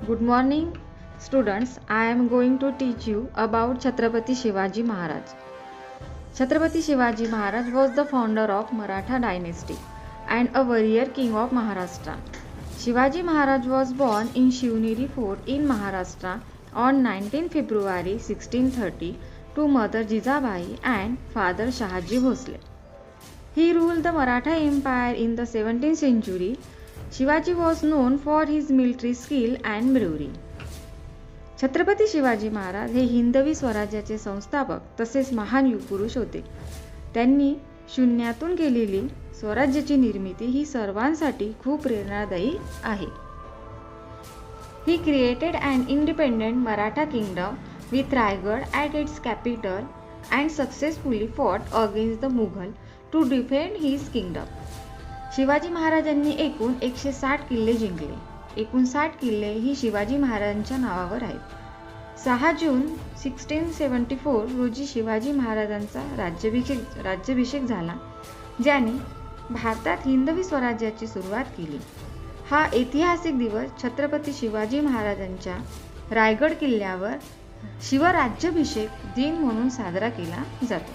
Good morning, students. I am going to teach you about Chhatrapati Shivaji Maharaj. Chhatrapati Shivaji Maharaj was the founder of Maratha dynasty and a warrior king of Maharashtra. Shivaji Maharaj was born in Shivneri Fort in Maharashtra on 19 February 1630 to mother Jijabai and father Shahaji Bhosle. He ruled the Maratha Empire in the 17th century. Shivaji was known for his military skill and bravery. Chhatrapati Shivaji Maharaj हे हिंदवी स्वराज्याचे संस्थापक तसेच महान युगपुरुष होते. त्यांनी शून्यातून केलेली स्वराज्याची निर्मिती ही सर्वांसाठी खूप प्रेरणादायी आहे. He created an independent Maratha kingdom with Raigad at its capital and successfully fought against the Mughal to defend his kingdom. Shivaji महाराजांनी एकूण 160 किल्ले जिंकले. एकूण 60 किल्ले ही शिवाजी महाराजांच्या नावावर आहेत. 6 जून 1674 रोजी शिवाजी महाराजांचा राज्याभिषेक झाला, ज्याने भारतात हिंदवी स्वराज्याची सुरुवात केली. हा ऐतिहासिक दिवस छत्रपती शिवाजी महाराजांच्या रायगड किल्ल्यावर शिवराज्याभिषेक दिन म्हणून साजरा केला जातो.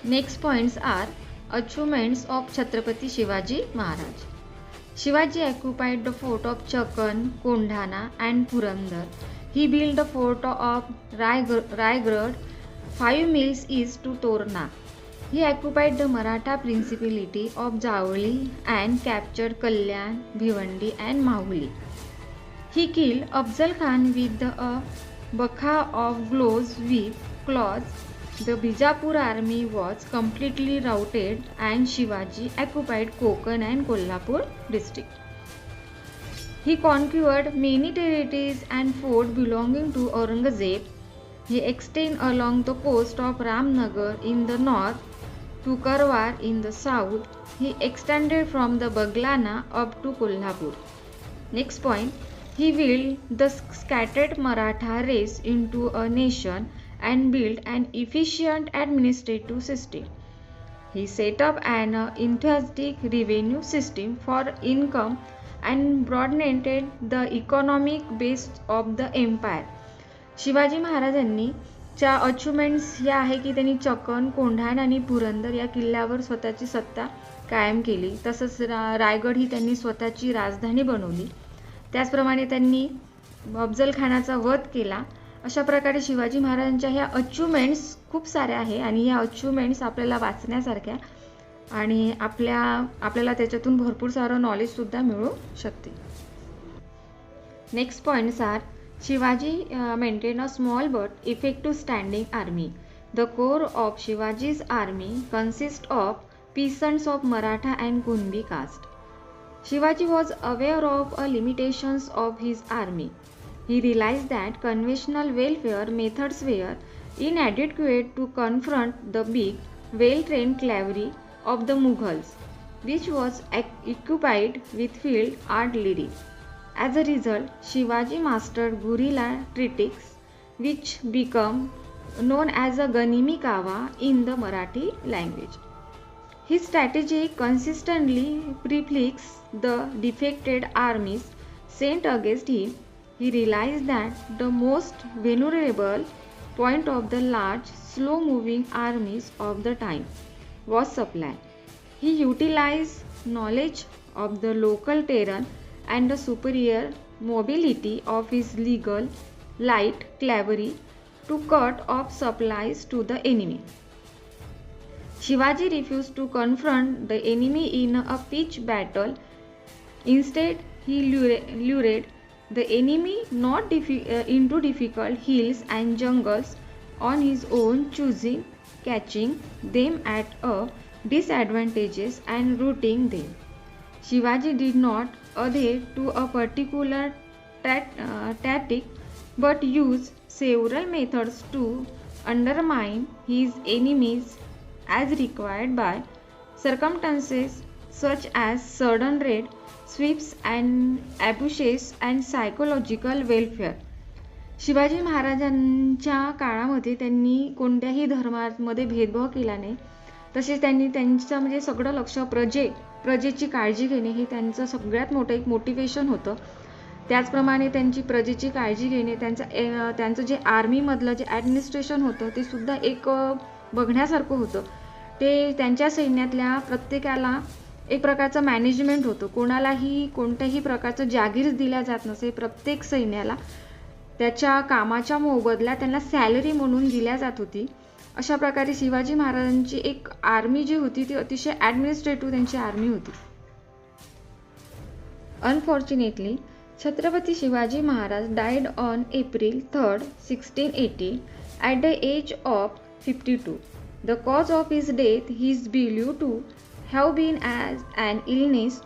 Next points are achievements of Chhatrapati Shivaji Maharaj. Shivaji occupied the fort of Chakan, Kondhana and Purandar. He built the fort of Raigad 5 miles east to Torna. He occupied the Maratha principality of Javali and captured Kalyan, Bhivandi and Mahuli. He killed Afzal Khan with a bakha of gloves with claws. The Bijapur army was completely routed and Shivaji occupied Konkan and Kolhapur district. He conquered many territories and forts belonging to Aurangzeb. He extended along the coast of Ramnagar in the north to Karwar in the south. He extended from the Baglana up to Kolhapur. Next point, he willed the scattered Maratha race into a nation and built an efficient administrative system. He set up an enthusiastic revenue system for income and broadened the economic base of the empire. Shivaji महाराजांनी च्या achievements या आहे की त्यांनी चकन, कोंढाण आणि पुरंदर या किल्ल्यावर स्वतःची सत्ता कायम केली. तसंच रायगड ही त्यांनी स्वतःची राजधानी बनवली. त्याचप्रमाणे त्यांनी अफजल खानाचा वध केला. अशा प्रकारे शिवाजी महाराजांच्या ह्या अचिव्हमेंट्स खूप साऱ्या आहे आणि ह्या अचिव्हमेंट्स आपल्याला वाचण्यासारख्या आणि आपल्याला त्याच्यातून भरपूर सारं नॉलेजसुद्धा मिळू शकते. Next points are Shivaji maintain a small but effective standing army. The core of Shivaji's army consist of peasants of Maratha and Kunbi caste. Shivaji was aware of a limitations of his army. He realized that conventional warfare methods were inadequate to confront the big, well-trained cavalry of the Mughals, which was equipped with field artillery. As a result, Shivaji mastered guerrilla tactics, which became known as a Ganimi Kawa in the Marathi language. His strategy consistently perplexed the defeated armies sent against him. He realized that the most vulnerable point of the large, slow-moving armies of the time was supply. He utilized knowledge of the local terrain and the superior mobility of his legal light cavalry to cut off supplies to the enemy. Shivaji refused to confront the enemy in a pitched battle. Instead, he lured the enemy not into difficult hills and jungles on his own choosing, catching them at a disadvantage and routing them. Shivaji did not adhere to a particular tactic but used several methods to undermine his enemies as required by circumstances such as sudden raid, sweeps and ambushes and psychological warfare. Shivaji महाराजांच्या काळामध्ये त्यांनी कोणत्याही धर्मामध्ये भेदभाव केला नाही. तसेच त्यांनी त्यांचं म्हणजे सगळं लक्ष प्रजेची काळजी घेणे हे त्यांचं सगळ्यात मोठं एक मोटिवेशन होतं. त्याचप्रमाणे त्यांची प्रजेची काळजी घेणे, त्यांचं जे आर्मीमधलं जे ॲडमिनिस्ट्रेशन होतं ते सुद्धा एक बघण्यासारखं होतं. ते त्यांच्या सैन्यातल्या प्रत्येकाला एक प्रकारचं मॅनेजमेंट होतं. कोणालाही कोणत्याही प्रकारचं जागीर दिल्या जात नसे. प्रत्येक सैन्याला त्याच्या कामाच्या मोबदल्यात त्यांना सॅलरी म्हणून दिल्या जात होती. अशा प्रकारे शिवाजी महाराजांची एक आर्मी जी होती ती अतिशय ॲडमिनिस्ट्रेटिव्ह त्यांची आर्मी होती. Unfortunately Chhatrapati Shivaji Maharaj died on April 3rd, 1680 at the age of 52. The cause of his death is believed to have been as an illness,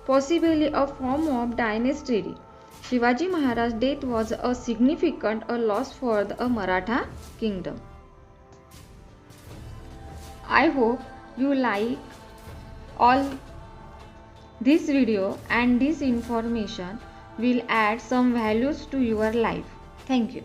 possibly a form of dysentery. Shivaji Maharaj's death was a significant loss for the Maratha kingdom. I hope you like all this video and this information will add some values to your life. Thank you.